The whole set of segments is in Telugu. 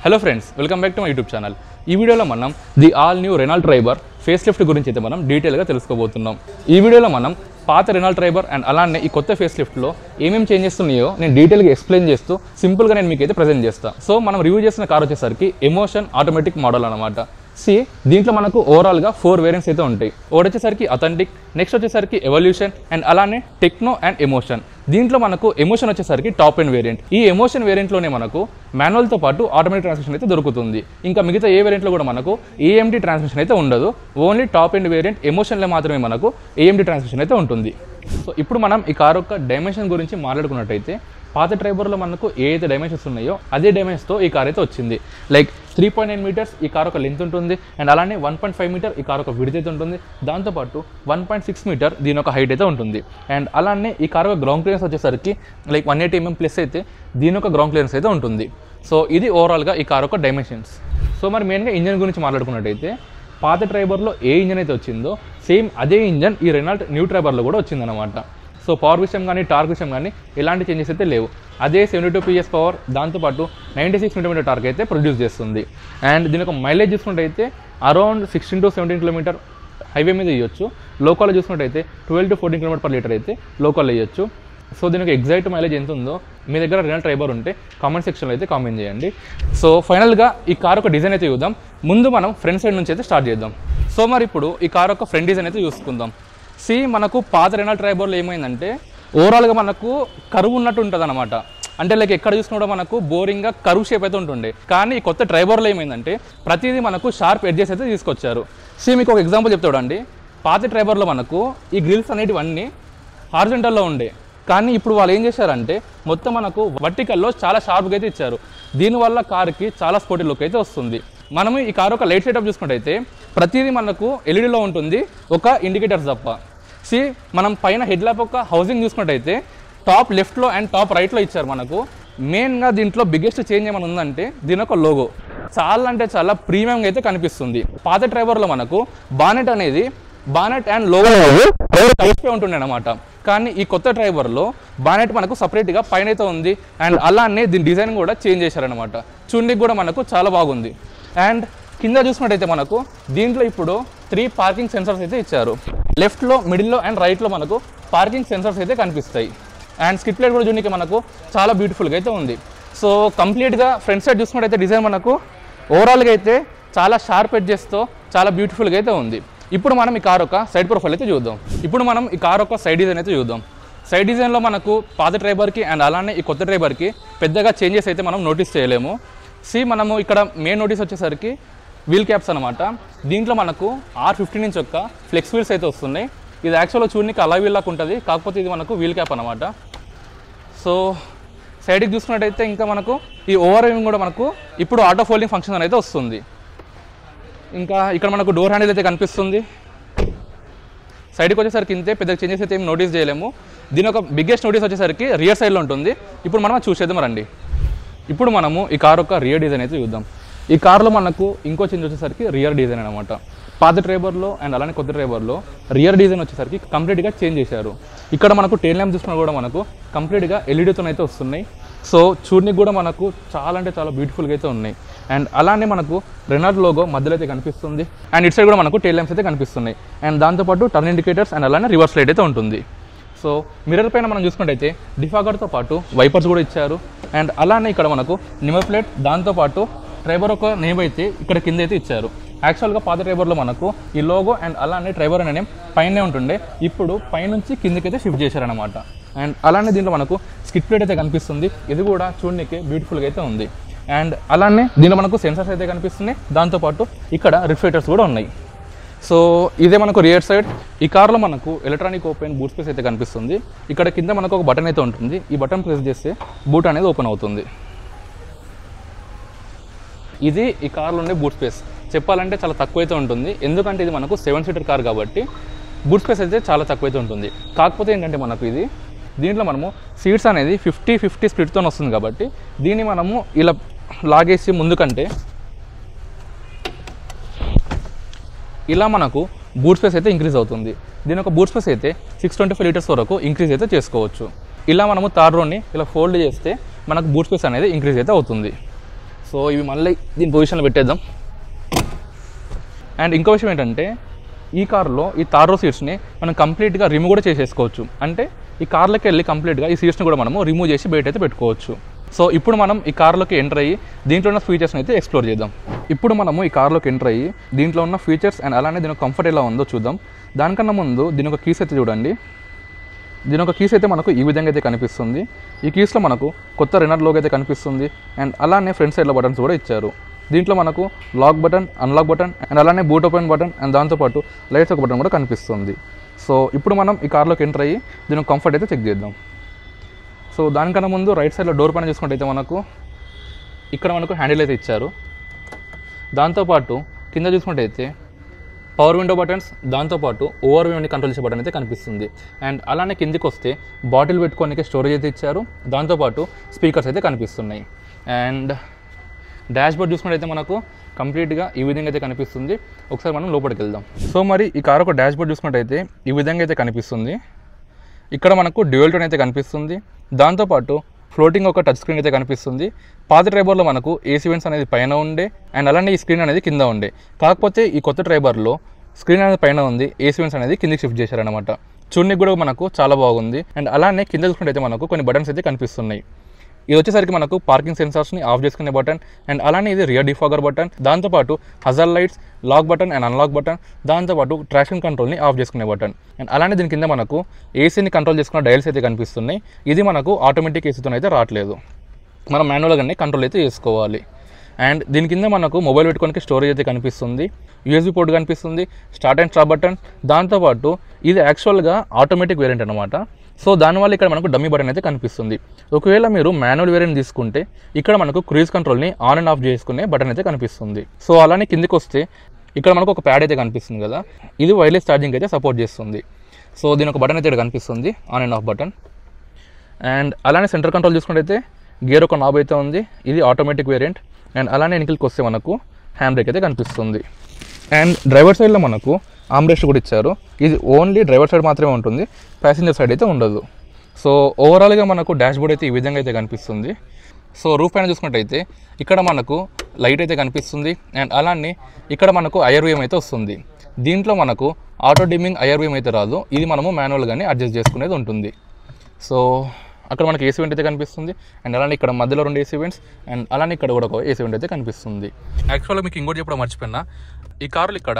Hello friends, welcome back to my YouTube channel. ఈ వీడియోలో మనం the all new Renault Triber face lift గురించి అయితే మనం డీటెయిల్గా తెలుసుకోబోతున్నాం. ఈ వీడియోలో మనం పాత రెనాల్ట్ ట్రైబర్ అండ్ అలానే ఈ కొత్త ఫేస్ లిఫ్ట్లో ఏమేమి చేంజెస్ ఉన్నాయో నేను డీటెయిల్గా ఎక్స్ప్లెయిన్ చేస్తూ సింపుల్గా నేను మీకైతే ప్రజెంట్ చేస్తాను. సో మనం రివ్యూ చేసిన కార్ వచ్చేసరికి ఎమోషన్ ఆటోమేటిక్ మోడల్ అనమాట. దీంట్లో మనకు ఓవరాల్గా 4 వేరియంట్స్ అయితే ఉంటాయి. ఒకటి వచ్చేసరికి అథెంటిక్, నెక్స్ట్ వచ్చేసరికి ఎవల్యూషన్ అండ్ అలానే టెక్నో అండ్ ఎమోషన్. దీంట్లో మనకు ఎమోషన్ వచ్చేసరికి టాప్ ఎండ్ వేరియంట్. ఈ ఎమోషన్ వేరియంట్లోనే మనకు మాన్యువల్తో పాటు ఆటోమేటిక్ ట్రాన్స్మిషన్ అయితే దొరుకుతుంది. ఇంకా మిగతా ఏ వేరియంట్లో కూడా మనకు ఏఎండి ట్రాన్స్మిషన్ అయితే ఉండదు. ఓన్లీ టాప్ ఎండ్ వేరియంట్ ఎమోషన్లో మాత్రమే మనకు ఏఎండి ట్రాన్స్మిషన్ అయితే ఉంటుంది. సో ఇప్పుడు మనం ఈ కార్ యొక్క డైమెన్షన్ గురించి మాట్లాడుకున్నట్టయితే పాత ట్రైబర్లో మనకు ఏదైతే డైమెన్షన్స్ ఉన్నాయో అదే డైమెన్షన్స్తో ఈ కార్ అయితే వచ్చింది. లైక్ 3.9 మీటర్స్ ఈ కార్ ఒక లెంత్ ఉంటుంది అండ్ అలానే 1.5 మీటర్ ఈ కార్ ఒక విడ్త్ అయితే ఉంటుంది. దాంతోపాటు 1.6 మీటర్ దీని ఒక హైట్ అయితే ఉంటుంది. అండ్ అలానే ఈ కార్ ఒక గ్రౌండ్ క్లియరెన్స్ వచ్చేసరికి లైక్ 180 mm ప్లస్ అయితే దీని ఒక గ్రౌండ్ క్లియరెన్స్ అయితే ఉంటుంది. సో ఇది ఓవరాల్గా ఈ కార్ ఒక డైమెన్షన్స్. సో మరి మెయిన్గా ఇంజన్ గురించి మాట్లాడుకున్నట్టయితే పాత ట్రైబర్లో ఏ ఇంజన్ అయితే వచ్చిందో సేమ్ అదే ఇంజన్ ఈ రెనాల్ట్ న్యూ ట్రైబర్లో కూడా వచ్చిందనమాట. సో పవర్ విషయం కానీ టార్క్ విషయం కానీ ఎలాంటి చేంజెస్ అయితే లేవు. అదే 72 PS పవర్, దాంతోపాటు 96 Nm టార్క్ అయితే ప్రొడ్యూస్ చేస్తుంది. అండ్ దీని ఒక మైలేజ్ చూసుకున్నట్టయితే అరౌండ్ 16 to 17 km హైవే మీద ఇవ్వచ్చు. లోకల్లో చూసుకున్నట్టయితే 12 to 14 km/L అయితే లోకల్లో ఇవ్వచ్చు. సో దీనికి ఎగ్జాక్ట్ మైలేజ్ ఎంత ఉందో మీ దగ్గర రెనాల్ట్ ట్రైబర్ ఉంటే కామెంట్ సెక్షన్లో అయితే కామెంట్ చేయండి. సో ఫైనల్గా ఈ కార్ ఒక డిజైన్ అయితే చూద్దాం. ముందు మనం ఫ్రంట్ సైడ్ నుంచి అయితే స్టార్ట్ చేద్దాం. సో మరి ఇప్పుడు ఈ కార్ ఒక ఫ్రంట్ డిజైన్ అయితే చూసుకుందాం. మనకు పాత రెనాల్ట్ ట్రైబర్లో ఏమైందంటే ఓవరాల్గా మనకు కరువు ఉన్నట్టు ఉంటుంది అనమాట. అంటే లైక్ ఎక్కడ చూసినా కూడా మనకు బోరింగ్గా కరువు షేప్ అయితే ఉంటుండే. కానీ ఈ కొత్త ట్రైబర్లో ఏమైందంటే ప్రతిదీ మనకు షార్ప్ ఎడ్జెస్ అయితే తీసుకొచ్చారు. మీకు ఒక ఎగ్జాంపుల్ చెప్తాడండి. పాత ట్రైబర్లో మనకు ఈ గ్రిల్స్ అనేటివన్నీ హారిజంటల్లో ఉండే, కానీ ఇప్పుడు వాళ్ళు ఏం చేశారంటే మొత్తం మనకు వర్టికల్లో చాలా షార్ప్గా అయితే ఇచ్చారు. దీనివల్ల కార్కి చాలా స్పోర్టీ లుక్ అయితే వస్తుంది. మనము ఈ కారు ఒక లైట్ సెటప్ చూసుకుంటే ప్రతిదీ మనకు ఎల్ఈడీలో ఉంటుంది, ఒక ఇండికేటర్స్ తప్ప. మనం పైన హెడ్ ల్యాంప్ ఒక హౌసింగ్ చూసుకున్నట్టయితే టాప్ లెఫ్ట్లో అండ్ టాప్ రైట్లో ఇచ్చారు. మనకు మెయిన్గా దీంట్లో బిగ్గెస్ట్ చేంజ్ ఏమైనా ఉందంటే దీని ఒక లోగో చాలా అంటే చాలా ప్రీమియంగా అయితే కనిపిస్తుంది. పాత ట్రైబర్లో మనకు బానెట్ అండ్ లోగో కలిపే ఉంటుండే అనమాట. కానీ ఈ కొత్త ట్రైబర్లో బానెట్ మనకు సపరేట్గా పైన అయితే ఉంది అండ్ అలానే దీని డిజైన్ కూడా చేంజ్ చేశారనమాట. చూడడానికి కూడా మనకు చాలా బాగుంది. అండ్ కింద చూసుకున్నట్టయితే మనకు దీంట్లో ఇప్పుడు 3 పార్కింగ్ సెన్సర్స్ అయితే ఇచ్చారు. లెఫ్ట్లో, మిడిల్లో అండ్ రైట్లో మనకు పార్కింగ్ సెన్సర్స్ అయితే కనిపిస్తాయి. అండ్ స్కిడ్ ప్లేట్ కూడా చూడడానికి మనకు చాలా బ్యూటిఫుల్గా అయితే ఉంది. సో కంప్లీట్గా ఫ్రంట్ సైడ్ చూసుకున్నట్టయితే డిజైన్ మనకు ఓవరాల్గా అయితే చాలా షార్ప్ ఎడ్జెస్తో చాలా బ్యూటిఫుల్గా అయితే ఉంది. ఇప్పుడు మనం ఈ కార్ ఒక సైడ్ ప్రొఫైల్ అయితే చూద్దాం. ఇప్పుడు మనం ఈ కార్ ఒక సైడ్ డిజైన్ అయితే చూద్దాం. సైడ్ డిజైన్లో మనకు పాత ట్రైబర్కి అండ్ అలానే ఈ కొత్త ట్రైబర్కి పెద్దగా చేంజెస్ అయితే మనం నోటీస్ చేయలేము. మనము ఇక్కడ మెయిన్ నోటీస్ వచ్చేసరికి వీల్ క్యాప్స్ అనమాట. దీంట్లో మనకు R15 నుంచి ఒక ఫ్లెక్స్ వీల్స్ అయితే వస్తున్నాయి. ఇది యాక్చువల్గా చూడడానికి అలా వీల్ లాగా ఉంటుంది, కాకపోతే ఇది మనకు వీల్ క్యాప్ అనమాట. సో సైడ్కి చూసుకున్నట్టయితే ఇంకా మనకు ఈ ఓవర్ వ్యూయింగ్ కూడా మనకు ఇప్పుడు ఆటో ఫోల్డింగ్ ఫంక్షన్ అయితే వస్తుంది. ఇంకా ఇక్కడ మనకు డోర్ హ్యాండిల్ అయితే కనిపిస్తుంది. సైడ్కి వచ్చేసరికి ఇంతే, పెద్ద చేంజెస్ అయితే ఏం నోటీస్ చేయలేము. దీని ఒక బిగ్గెస్ట్ నోటీస్ వచ్చేసరికి రియర్ సైడ్లో ఉంటుంది. ఇప్పుడు మనం చూసేద్దాం రండి. ఇప్పుడు మనము ఈ కార్ యొక్క రియర్ డిజైన్ అయితే చూద్దాం. ఈ కార్లో మనకు ఇంకో చేంజ్ వచ్చేసరికి రియర్ డిజైన్ అనమాట. పాత ట్రైబర్లో అండ్ అలానే కొత్త ట్రైబర్లో రియర్ డిజైన్ వచ్చేసరికి కంప్లీట్గా చేంజ్ చేశారు. ఇక్కడ మనకు టెయిల్ ల్యాంప్ చూసుకున్నా కూడా మనకు కంప్లీట్గా ఎల్ఈడీతో అయితే వస్తున్నాయి. సో చూడడానికి కూడా మనకు చాలా అంటే చాలా బ్యూటిఫుల్గా అయితే ఉన్నాయి. అండ్ అలానే మనకు రెనాల్ట్ లోగో మధ్యలో అయితే కనిపిస్తుంది. అండ్ ఇటు సైడ్ కూడా మనకు టెయిల్ ల్యాంప్స్ అయితే కనిపిస్తున్నాయి. అండ్ దాంతోపాటు టర్న్ ఇండికేటర్స్ అండ్ అలానే రివర్స్ లైట్ అయితే ఉంటుంది. సో మిర్రర్ పైన మనం చూసుకుంటే డిఫాగర్తో పాటు వైపర్స్ కూడా ఇచ్చారు. అండ్ అలానే ఇక్కడ మనకు నెంబర్ ప్లేట్, దాంతోపాటు ట్రైబర్ ఒక నేమ్ అయితే ఇక్కడ కింద అయితే ఇచ్చారు. యాక్చువల్గా పాత ట్రైబర్లో మనకు ఈ లోగో అండ్ అలానే ట్రైబర్ అనే నేమ్ పైనే ఉంటుండే, ఇప్పుడు పైనుంచి కిందకైతే షిఫ్ట్ చేశారనమాట. అండ్ అలానే దీంట్లో మనకు స్కిడ్ ప్లేట్ అయితే కనిపిస్తుంది. ఇది కూడా చూడడానికి బ్యూటిఫుల్గా అయితే ఉంది. అండ్ అలానే దీంట్లో మనకు సెన్సర్స్ అయితే కనిపిస్తున్నాయి. దాంతోపాటు ఇక్కడ రిఫ్లెక్టర్స్ కూడా ఉన్నాయి. సో ఇదే మనకు రియర్ సైడ్. ఈ కార్లో మనకు ఎలక్ట్రానిక్ ఓపెన్ బూట్ స్పేస్ అయితే కనిపిస్తుంది. ఇక్కడ కింద మనకు ఒక బటన్ అయితే ఉంటుంది. ఈ బటన్ ప్రెస్ చేస్తే బూట్ అనేది ఓపెన్ అవుతుంది. ఇది ఈ కార్లో ఉండే బూట్ స్పేస్. చెప్పాలంటే చాలా తక్కువ అయితే ఉంటుంది, ఎందుకంటే ఇది మనకు 7 సీటర్ కార్ కాబట్టి బూట్ స్పేస్ అయితే చాలా తక్కువ అయితే ఉంటుంది. కాకపోతే ఏంటంటే మనకు దీంట్లో మనము సీట్స్ అనేది 50-50 స్ప్లిట్తో వస్తుంది కాబట్టి దీన్ని మనము ఇలా లాగేసి ముందుకంటే ఇలా మనకు బూట్ స్పేస్ అయితే ఇంక్రీజ్ అవుతుంది. దీని ఒక బూట్ స్పేస్ అయితే 625 లీటర్స్ వరకు ఇంక్రీజ్ అయితే చేసుకోవచ్చు. ఇలా మనము థర్డ్ రోని ఇలా ఫోల్డ్ చేస్తే మనకు బూట్ స్పేస్ అనేది ఇంక్రీజ్ అయితే అవుతుంది. సో ఇవి మళ్ళీ దీని పొజిషన్లో పెట్టేద్దాం. అండ్ ఇంకో విషయం ఏంటంటే ఈ కార్లో ఈ థర్డ్ రో సీట్స్ని మనం కంప్లీట్గా రిమూవ్ కూడా చేసేసుకోవచ్చు. అంటే ఈ కార్లోకి వెళ్ళి కంప్లీట్గా ఈ సీట్స్ని కూడా మనము రిమూవ్ చేసి బయట అయితే పెట్టుకోవచ్చు. సో ఇప్పుడు మనం ఈ కార్లోకి ఎంటర్ అయ్యి దీంట్లో ఉన్న ఫీచర్స్ని అయితే ఎక్స్ప్లోర్ చేద్దాం. ఇప్పుడు మనము ఈ కార్లోకి ఎంటర్ అయ్యి దీంట్లో ఉన్న ఫీచర్స్ అండ్ అలానే దీని కంఫర్ట్ ఎలా ఉందో చూద్దాం. దానికన్నా ముందు దీని ఒక కీస్ అయితే చూడండి. దీని ఒక కీస్ అయితే మనకు ఈ విధంగా అయితే కనిపిస్తుంది. ఈ కీస్లో మనకు కొత్త రెనాల్ట్ లోగో అయితే కనిపిస్తుంది. అండ్ అలానే ఫ్రంట్ సైడ్లో బటన్స్ కూడా ఇచ్చారు. దీంట్లో మనకు lock button, unlock button and అలానే బూట్ ఓపెన్ బటన్ అండ్ దాంతోపాటు లైట్స్ ఒక బటన్ కూడా కనిపిస్తుంది. సో ఇప్పుడు మనం ఈ కార్లోకి ఎంటర్ అయ్యి దీని కంఫర్ట్ అయితే చెక్ చేద్దాం. సో దానికన్నా ముందు రైట్ సైడ్లో డోర్ పైన చూసుకుంటే అయితే మనకు ఇక్కడ మనకు హ్యాండిల్ అయితే ఇచ్చారు. దాంతోపాటు కింద చూసుకుంటే అయితే పవర్ విండో బటన్స్, దాంతోపాటు ఓవర్ వ్యూని కంట్రోల్ చేసే బటన్ అయితే కనిపిస్తుంది. అండ్ అలానే కిందికి వస్తే బాటిల్ పెట్టుకోనికి స్టోరేజ్ అయితే ఇచ్చారు. దాంతోపాటు స్పీకర్స్ అయితే కనిపిస్తున్నాయి. అండ్ డాష్ బోర్డ్ చూసుకుంటే అయితే మనకు కంప్లీట్గా ఈ విధంగా అయితే కనిపిస్తుంది. ఒకసారి మనం లోపలికి వెళ్దాం. సో మరి ఈ కార్ ఒక డాష్ బోర్డ్ చూసుకుంటే అయితే ఈ విధంగా అయితే కనిపిస్తుంది. ఇక్కడ మనకు డ్యూయల్ టోన్ అయితే కనిపిస్తుంది. దాంతోపాటు ఫ్లోటింగ్ ఒక టచ్ స్క్రీన్ అయితే కనిపిస్తుంది. పాత ట్రైబర్లో మనకు ఏసీ వెంట్స్ అనేది పైన ఉండే అండ్ అలానే ఈ స్క్రీన్ అనేది కింద ఉండే. కాకపోతే ఈ కొత్త ట్రైబర్లో స్క్రీన్ అనేది పైన ఉంది, ఏసీ వెంట్స్ అనేది కిందికి షిఫ్ట్ చేశారనమాట. చూడడానికి కూడా మనకు చాలా బాగుంది. అండ్ అలానే కింద చూసుకుంటే అయితే మనకు కొన్ని బటన్స్ అయితే కనిపిస్తున్నాయి. ఇది వచ్చేసరికి మనకు పార్కింగ్ సెన్సార్స్ని ఆఫ్ చేసుకునే బటన్ అండ్ అలానే ఇది రియర్ డిఫాగర్ బటన్, దాంతోపాటు hazard lights, lock button and unlock button, దాంతోపాటు ట్రాక్షన్ కంట్రోల్ని ఆఫ్ చేసుకునే బటన్. అండ్ అలానే దీని కింద మనకు ఏసీని కంట్రోల్ చేసుకున్న డయల్స్ అయితే కనిపిస్తున్నాయి. ఇది మనకు ఆటోమేటిక్ ఏసీతో అయితే రావట్లేదు, మనం మాన్యువల్గానే కంట్రోల్ అయితే చేసుకోవాలి. అండ్ దీని కింద మనకు మొబైల్ పెట్టుకోనికి స్టోరేజ్ అయితే కనిపిస్తుంది, యూఎస్బీ పోర్ట్ కనిపిస్తుంది, స్టార్ట్ అండ్ స్టాప్ బటన్, దాంతోపాటు ఇది యాక్చువల్గా ఆటోమేటిక్ వేరియంట్ అనమాట. సో దానివల్ల ఇక్కడ మనకు డమ్మీ బటన్ అయితే కనిపిస్తుంది. ఒకవేళ మీరు మాన్యువల్ వేరియంట్ తీసుకుంటే ఇక్కడ మనకు క్రూజ్ కంట్రోల్ని ఆన్ అండ్ ఆఫ్ చేసుకునే బటన్ అయితే కనిపిస్తుంది. సో అలానే కిందికి వస్తే ఇక్కడ మనకు ఒక ప్యాడ్ అయితే కనిపిస్తుంది కదా, ఇది వైర్లెస్ ఛార్జింగ్ అయితే సపోర్ట్ చేస్తుంది. సో దీని ఒక బటన్ అయితే ఇక్కడ కనిపిస్తుంది, on and of button. And అలానే సెంటర్ కంట్రోల్ చూసుకుంటే గేర్ ఒక నాబ్ అయితే ఉంది, ఇది ఆటోమేటిక్ వేరియంట్. అండ్ అలానే వెనక్కి వస్తే మనకు హ్యాండ్ బ్రేక్ అయితే కనిపిస్తుంది. అండ్ డ్రైవర్ సైడ్లో మనకు ఆమ్రెస్ట్ కూడా ఇచ్చారు. ఇది ఓన్లీ డ్రైవర్ సైడ్ మాత్రమే ఉంటుంది, ప్యాసింజర్ సైడ్ అయితే ఉండదు. సో ఓవరాల్గా మనకు డాష్ బోర్డ్ అయితే ఈ విధంగా అయితే కనిపిస్తుంది. సో రూఫ్ పైన చూసుకున్నట్టయితే ఇక్కడ మనకు లైట్ అయితే కనిపిస్తుంది. అండ్ అలానే ఇక్కడ మనకు ఐఆర్వీఎం అయితే వస్తుంది. దీంట్లో మనకు ఆటో డిమ్మింగ్ ఐఆర్వీఎం అయితే రాదు, ఇది మనము మాన్యువల్గానే అడ్జస్ట్ చేసుకునేది ఉంటుంది. సో అక్కడ మనకి ఏసీ వెంట్ అయితే కనిపిస్తుంది. అండ్ అలానే ఇక్కడ మధ్యలో 2 ఏసీ వెంట్స్ అండ్ అలానే ఇక్కడ కూడా ఒక ఏసీ వెంట్ అయితే కనిపిస్తుంది. యాక్చువల్గా మీకు ఇంకోటి చెప్పడం మర్చిపోయినా, ఈ కార్లో ఇక్కడ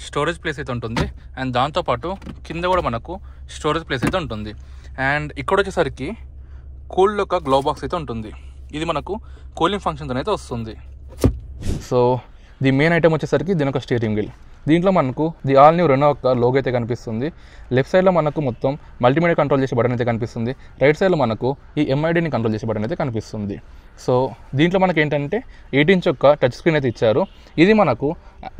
స్టోరేజ్ ప్లేస్ అయితే ఉంటుంది. అండ్ దాంతోపాటు కింద కూడా మనకు స్టోరేజ్ ప్లేస్ అయితే ఉంటుంది. అండ్ ఇక్కడ వచ్చేసరికి కూల్ ఒక గ్లో బాక్స్ అయితే ఉంటుంది, ఇది మనకు కూలింగ్ ఫంక్షన్తో అయితే వస్తుంది. సో ది మెయిన్ ఐటమ్ వచ్చేసరికి దీని ఒక స్టీరింగ్ వీల్. దీంట్లో మనకు ది ఆల్ న్యూ రెనో యొక్క లోగో అయితే కనిపిస్తుంది. లెఫ్ట్ సైడ్లో మనకు మొత్తం మల్టీమీడియా కంట్రోల్ చేసే బటన్ అయితే కనిపిస్తుంది. రైట్ సైడ్లో మనకు ఈ ఎంఐడిని కంట్రోల్ చేసే బటన్ అయితే కనిపిస్తుంది. సో దీంట్లో మనకి ఏంటంటే 8 ఇంచ్ యొక్క టచ్ స్క్రీన్ అయితే ఇచ్చారు. ఇది మనకు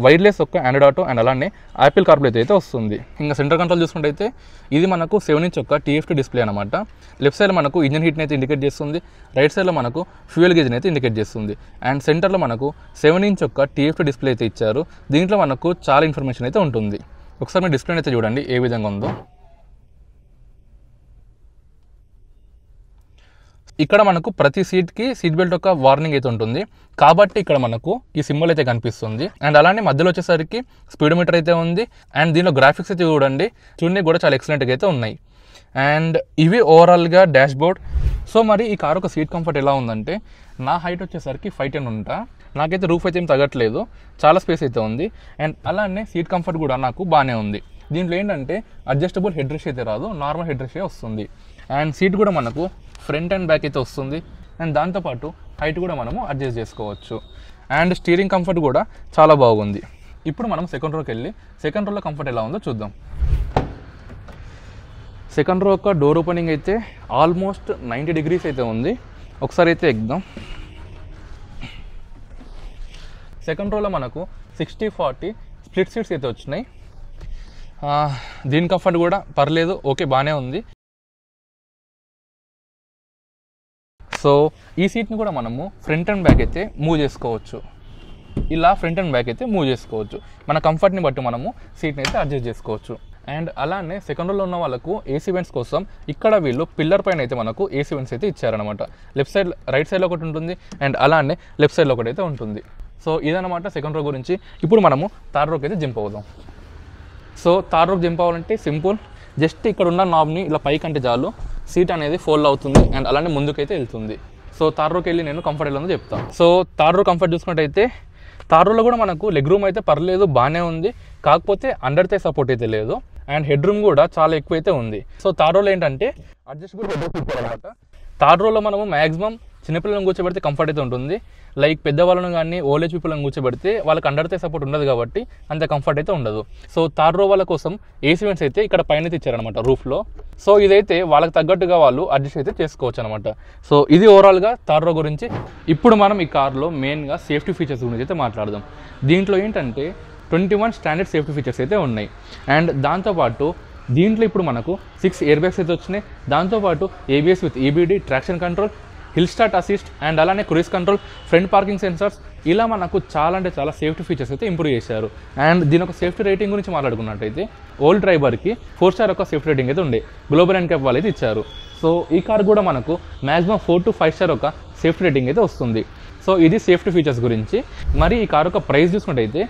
వైర్లెస్ యొక్క ఆండ్రాయిడ్ ఆటో అండ్ అలానే యాపిల్ కార్ప్లే అయితే వస్తుంది. ఇంకా సెంటర్ కంట్రోల్ చూసుకుంటే అయితే ఇది మనకు 7 ఇంచ్ యొక్క TFT డిస్ప్లే అనమాట. లెఫ్ట్ సైడ్ మనకు ఇంజన్ హీట్ని అయితే ఇండికేట్ చేస్తుంది, రైట్ సైడ్లో మనకు ఫ్యూయల్ గేజ్ని అయితే ఇండికేట్ చేస్తుంది. అండ్ సెంటర్లో మనకు 7 ఇంచ్ యొక్క TFT డిస్ప్లే అయితే ఇచ్చారు. దీంట్లో మనకు చాలా ఇన్ఫర్మేషన్ అయితే ఉంటుంది. ఒకసారి మీరు డిస్ప్లే అయితే చూడండి ఏ విధంగా ఉందో. ఇక్కడ మనకు ప్రతి సీట్కి సీట్ బెల్ట్ యొక్క వార్నింగ్ అయితే ఉంటుంది, కాబట్టి ఇక్కడ మనకు ఈ సింబల్ అయితే కనిపిస్తుంది. అండ్ అలానే మధ్యలో వచ్చేసరికి స్పీడోమీటర్ అయితే ఉంది. అండ్ దీనిలో గ్రాఫిక్స్ అయితే చూడండి, చూడడానికి కూడా చాలా ఎక్సలెంట్గా అయితే ఉన్నాయి. అండ్ ఇవి ఓవరాల్గా డాష్ బోర్డ్. సో మరి ఈ కార్ ఒక సీట్ కంఫర్ట్ ఎలా ఉందంటే, నా హైట్ వచ్చేసరికి 5'10" ఉంటా, నాకైతే రూఫ్ అయితే ఏం తగ్గట్లేదు, చాలా స్పేస్ అయితే ఉంది. అండ్ అలానే సీట్ కంఫర్ట్ కూడా నాకు బాగానే ఉంది. దీంట్లో ఏంటంటే అడ్జస్టబుల్ హెడ్ రెస్ట్ అయితే రాదు, నార్మల్ హెడ్ రెస్టే వస్తుంది. అండ్ సీట్ కూడా మనకు ఫ్రంట్ అండ్ బ్యాక్ అయితే వస్తుంది. అండ్ దాంతోపాటు హైట్ కూడా మనము అడ్జస్ట్ చేసుకోవచ్చు. అండ్ స్టీరింగ్ కంఫర్ట్ కూడా చాలా బాగుంది. ఇప్పుడు మనం సెకండ్ రోకి వెళ్ళి సెకండ్ రోలో కంఫర్ట్ ఎలా ఉందో చూద్దాం. సెకండ్ రో యొక్క డోర్ ఓపెనింగ్ అయితే ఆల్మోస్ట్ 90 degrees అయితే ఉంది. ఒకసారి అయితే ఎక్కుదాం. సెకండ్ రోలో మనకు 60-40 స్ప్లిట్ సీట్స్ అయితే వచ్చినాయి. దీని కంఫర్ట్ కూడా పర్లేదు, ఓకే బాగానే ఉంది. సో ఈ సీట్ని కూడా మనము ఫ్రంట్ అండ్ బ్యాక్ అయితే మూవ్ చేసుకోవచ్చు, ఇలా ఫ్రంట్ అండ్ బ్యాక్ అయితే మూవ్ చేసుకోవచ్చు. మన కంఫర్ట్ని బట్టి మనము సీట్ని అయితే అడ్జస్ట్ చేసుకోవచ్చు. అండ్ అలానే సెకండ్ రోలో ఉన్న వాళ్ళకు ఏసీ వెంట్స్ కోసం ఇక్కడ వీళ్ళు పిల్లర్ పైన అయితే మనకు ఏసీ వెంట్స్ అయితే ఇచ్చారనమాట. లెఫ్ట్ సైడ్ రైట్ సైడ్లో ఒకటి ఉంటుంది అండ్ అలానే లెఫ్ట్ సైడ్లో ఒకటి అయితే ఉంటుంది. సో ఇదన్నమాట సెకండ్ రో గురించి. ఇప్పుడు మనము థర్డ్ రోకి అయితే జంప్ అవుదాం. సో థర్డ్ రోకి జంప్ అవ్వాలంటే సింపుల్, జస్ట్ ఇక్కడ ఉన్న నాబ్ని ఇలా పైకి అంటే చాలు, సీట్ అనేది ఫోల్డ్ అవుతుంది అండ్ అలానే ముందుకైతే వెళ్తుంది. సో థర్డ్ రోకి వెళ్ళి నేను కంఫర్ట్ ఎలా ఉందో చెప్తాను. సో థర్డ్ రో కంఫర్ట్ చూసుకుంటే థర్డ్ రోలో కూడా మనకు లెగ్ రూమ్ అయితే పర్లేదు, బాగానే ఉంది, కాకపోతే అండర్ థై సపోర్ట్ అయితే లేదు అండ్ హెడ్ రూమ్ కూడా చాలా ఎక్కువ అయితే ఉంది. సో థర్డ్ రోలో ఏంటంటే అడ్జస్టబుల్ హెడ్ రూమ్ అనమాట. థర్డ్ రోలో మనము మ్యాక్సిమం చిన్నపిల్లలను కూర్చోబెడితే కంఫర్ట్ అయితే ఉంటుంది, లైక్ పెద్దవాళ్ళను కానీ ఓల్డ్ ఏజ్ పీపుల్ని కూర్చోబెడితే వాళ్ళకి అండర్ థై సపోర్ట్ ఉండదు కాబట్టి అంత కంఫర్ట్ అయితే ఉండదు. సో థర్డ్ రో వాళ్ళ కోసం ఏసీ వెంట్స్ అయితే ఇక్కడ పైన ఇచ్చారనమాట రూఫ్లో. సో ఇదైతే వాళ్ళకి తగ్గట్టుగా వాళ్ళు అడ్జస్ట్ అయితే చేసుకోవచ్చు అనమాట. సో ఇది ఓవరాల్గా థర్డ్ రో గురించి. ఇప్పుడు మనం ఈ కార్లో మెయిన్గా సేఫ్టీ ఫీచర్స్ గురించి అయితే మాట్లాడదాం. దీంట్లో ఏంటంటే 21 స్టాండర్డ్ సేఫ్టీ ఫీచర్స్ అయితే ఉన్నాయి అండ్ దాంతోపాటు దీంట్లో ఇప్పుడు మనకు 6 ఎయిర్ బ్యాగ్స్ అయితే వచ్చినాయి. దాంతోపాటు ABS with EBD, traction control, hill start assist and అలానే cruise control, front parking sensors, ఇలా మనకు చాలా అంటే చాలా సేఫ్టీ ఫీచర్స్ అయితే ఇంప్రూవ్ చేశారు. అండ్ దీని ఒక సేఫ్టీ రేటింగ్ గురించి మాట్లాడుకున్నట్టయితే ఓల్డ్ డ్రైవర్కి 4 స్టార్ ఒక సేఫ్టీ రేటింగ్ అయితే ఉండే గ్లోబల్ NCAP వాళ్ళు అయితే ఇచ్చారు. సో ఈ కార్ కూడా మనకు మ్యాక్సిమం 4 to 5 స్టార్ ఒక సేఫ్టీ రేటింగ్ అయితే వస్తుంది. సో ఇది సేఫ్టీ ఫీచర్స్ గురించి. మరి ఈ కార్ యొక్క ప్రైస్ చూసుకుంటే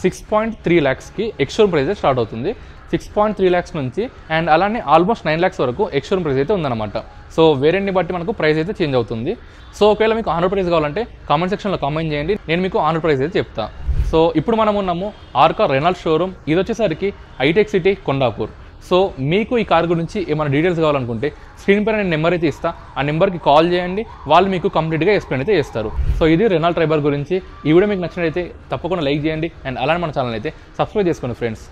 6.3 lakhsకి ఎక్స్షోరూమ్ ప్రైస్ అయితే స్టార్ట్ అవుతుంది. 6.3 lakhs నుంచి అండ్ అలానే ఆల్మోస్ట్ 9 lakhs వరకు ఎక్స్షోరూమ్ ప్రైస్ అయితే ఉందన్నమాట. సో వేరెంట్ని బట్టి మనకు ప్రైస్ అయితే చేంజ్ అవుతుంది. సో ఒకవేళ మీకు ఆనర్ ప్రైస్ కావాలంటే కామెంట్ సెక్షన్లో కామెంట్ చేయండి, నేను మీకు ఆనర్ ప్రైస్ అయితే చెప్తాను. సో ఇప్పుడు మనం ఉన్నాము ఆర్కార్ రెనాల్ట్ షోరూమ్. ఇది వచ్చేసరికి హైటెక్ సిటీ కొండాపూర్. సో మీకు ఈ కార్ గురించి ఏమైనా డీటెయిల్స్ కావాలనుకుంటే స్క్రీన్ పైన నేను నెంబర్ అయితే ఇస్తాను, ఆ నెంబర్కి కాల్ చేయండి, వాళ్ళు మీకు కంప్లీట్గా ఎక్స్ప్లెయిన్ అయితే చేస్తారు. సో ఇది రెనాల్ట్ ట్రైబర్ గురించి. ఈ వీడియో మీకు నచ్చినట్లయితే తప్పకుండా లైక్ చేయండి అండ్ అలానే మన ఛానల్ అయితే సబ్స్క్రైబ్ చేసుకోండి ఫ్రెండ్స్.